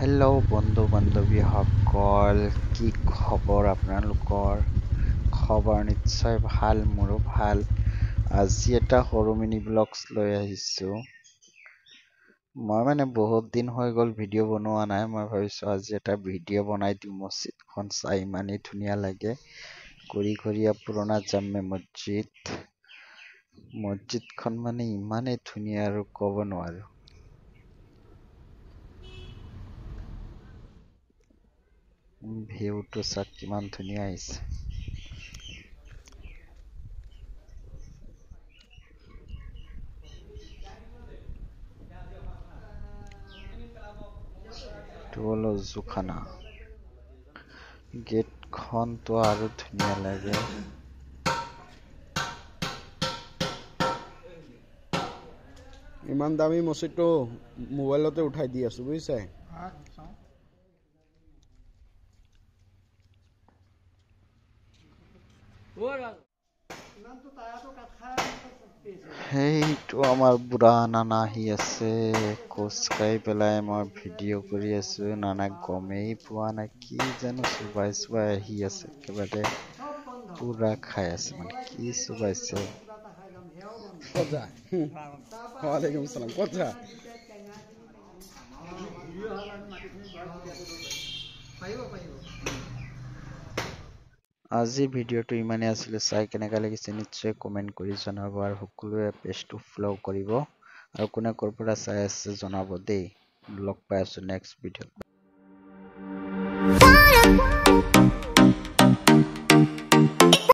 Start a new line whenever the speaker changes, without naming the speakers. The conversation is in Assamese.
হেল্ল' বন্ধু বান্ধৱীসকল, কি খবৰ আপোনালোকৰ? খবৰ নিশ্চয় ভাল, মোৰো ভাল। আজি এটা সৰু মিনি ব্লগছ লৈ আহিছো। মই বহুত দিন হৈ গ'ল ভিডিঅ' বনোৱা নাই। মই ভাবিছো আজি এটা ভিডিঅ' বনাই দিওঁ। মছজিদখন চাই ইমানেই ধুনীয়া লাগে। কৰিঘৰীয়া পুৰণা জামে মছজিদখন ইমানেই ধুনীয়া আৰু ক'ব নোৱাৰো। ভিউটো চাওক কিমান ধুনীয়া আহিছে। এইটো হ'ল অজুখানা। গেটখনতো আৰু ধুনীয়া লাগে।
ইমান দামী মছজিদটো মোবাইলতে উঠাই দি আছো বুজিছে।
সেইটো আমাৰ বুঢ়া নানা আহি আছে। খোজকাঢ়ি পেলাই মই ভিডিঅ' কৰি আছো। নানাক গমেই পোৱা নাই, কি জানো চোবাই আহি আছে। একেবাৰে পুৰা খাই আছে, কি চোবাইছে।
ক'ত যা? ওয়ালাইকুম সালাম। ক'ত যা?
আজি ভিডিঅ'টো ইমানেই আছিলে। চাই কেনেকা লাগিছে নিশ্চয় কমেন্ট কৰি জনাব, আৰু সকলোৱে পেজটো ফলো কৰিব, আৰু কোনে ক'ৰ পৰা চাই আছে জনাব দেই। লগ পাই আছো নেক্সট ভিডিঅ'ত।